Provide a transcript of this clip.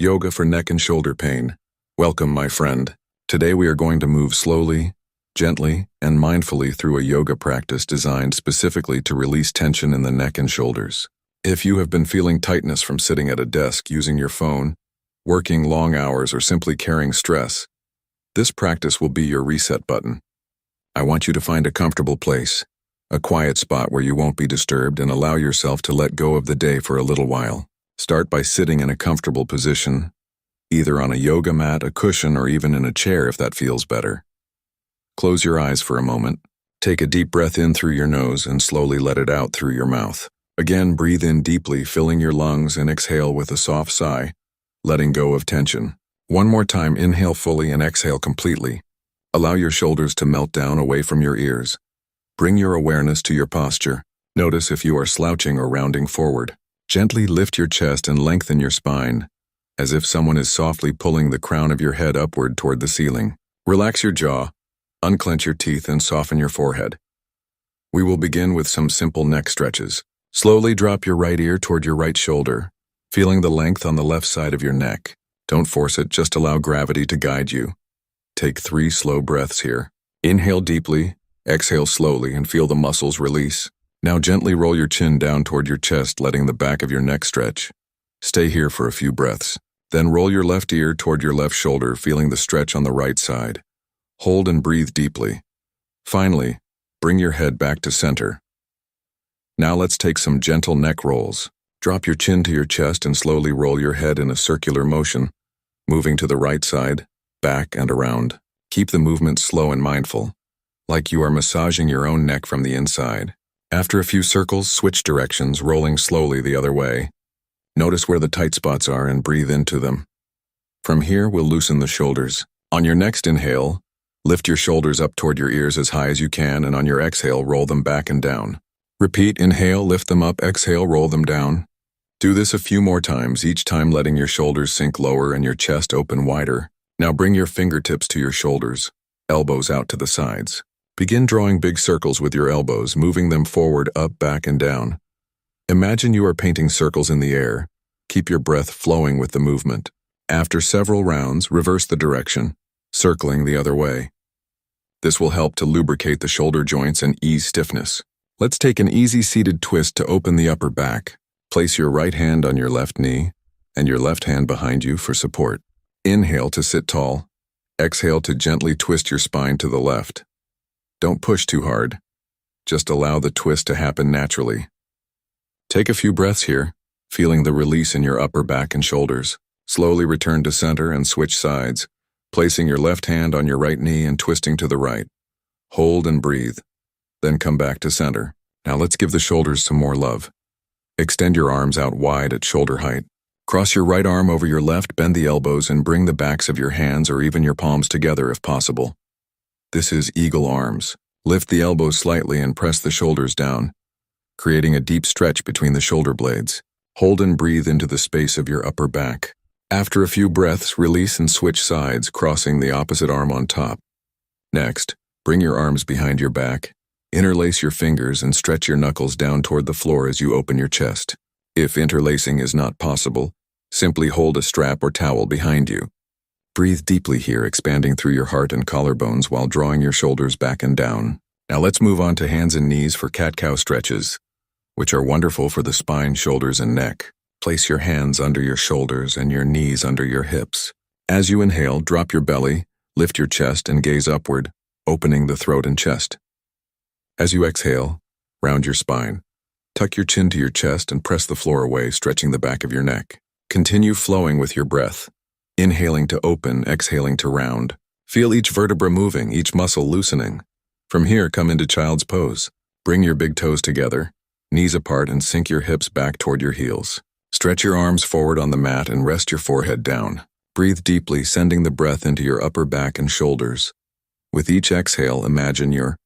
Yoga for neck and shoulder pain. Welcome, my friend. Today we are going to move slowly, gently, and mindfully through a yoga practice designed specifically to release tension in the neck and shoulders. If you have been feeling tightness from sitting at a desk using your phone, working long hours, or simply carrying stress, this practice will be your reset button. I want you to find a comfortable place, a quiet spot where you won't be disturbed, and allow yourself to let go of the day for a little while. Start by sitting in a comfortable position, either on a yoga mat, a cushion, or even in a chair if that feels better. Close your eyes for a moment. Take a deep breath in through your nose and slowly let it out through your mouth. Again, breathe in deeply, filling your lungs, and exhale with a soft sigh, letting go of tension. One more time, inhale fully and exhale completely. Allow your shoulders to melt down away from your ears. Bring your awareness to your posture. Notice if you are slouching or rounding forward. Gently lift your chest and lengthen your spine, as if someone is softly pulling the crown of your head upward toward the ceiling. Relax your jaw, unclench your teeth, and soften your forehead. We will begin with some simple neck stretches. Slowly drop your right ear toward your right shoulder, feeling the length on the left side of your neck. Don't force it, just allow gravity to guide you. Take 3 slow breaths here. Inhale deeply, exhale slowly, and feel the muscles release. Now gently roll your chin down toward your chest, letting the back of your neck stretch. Stay here for a few breaths. Then roll your left ear toward your left shoulder, feeling the stretch on the right side. Hold and breathe deeply. Finally, bring your head back to center. Now let's take some gentle neck rolls. Drop your chin to your chest and slowly roll your head in a circular motion, moving to the right side, back, and around. Keep the movement slow and mindful, like you are massaging your own neck from the inside. After a few circles, switch directions, rolling slowly the other way. Notice where the tight spots are and breathe into them. From here, we'll loosen the shoulders. On your next inhale, lift your shoulders up toward your ears as high as you can, and on your exhale, roll them back and down. Repeat, inhale, lift them up, exhale, roll them down. Do this a few more times, each time letting your shoulders sink lower and your chest open wider. Now bring your fingertips to your shoulders, elbows out to the sides. Begin drawing big circles with your elbows, moving them forward, up, back, and down. Imagine you are painting circles in the air. Keep your breath flowing with the movement. After several rounds, reverse the direction, circling the other way. This will help to lubricate the shoulder joints and ease stiffness. Let's take an easy seated twist to open the upper back. Place your right hand on your left knee and your left hand behind you for support. Inhale to sit tall. Exhale to gently twist your spine to the left. Don't push too hard. Just allow the twist to happen naturally. Take a few breaths here, feeling the release in your upper back and shoulders. Slowly return to center and switch sides, placing your left hand on your right knee and twisting to the right. Hold and breathe. Then come back to center. Now let's give the shoulders some more love. Extend your arms out wide at shoulder height. Cross your right arm over your left, bend the elbows, and bring the backs of your hands or even your palms together if possible. This is eagle arms. Lift the elbows slightly and press the shoulders down, creating a deep stretch between the shoulder blades. Hold and breathe into the space of your upper back. After a few breaths, release and switch sides, crossing the opposite arm on top. Next, bring your arms behind your back. Interlace your fingers and stretch your knuckles down toward the floor as you open your chest. If interlacing is not possible, simply hold a strap or towel behind you. Breathe deeply here, expanding through your heart and collarbones while drawing your shoulders back and down. Now let's move on to hands and knees for cat-cow stretches, which are wonderful for the spine, shoulders, and neck. Place your hands under your shoulders and your knees under your hips. As you inhale, drop your belly, lift your chest, and gaze upward, opening the throat and chest. As you exhale, round your spine. Tuck your chin to your chest and press the floor away, stretching the back of your neck. Continue flowing with your breath, inhaling to open, exhaling to round. Feel each vertebra moving, each muscle loosening. From here, come into child's pose. Bring your big toes together, knees apart, and sink your hips back toward your heels. Stretch your arms forward on the mat and rest your forehead down. Breathe deeply, sending the breath into your upper back and shoulders. With each exhale, imagine your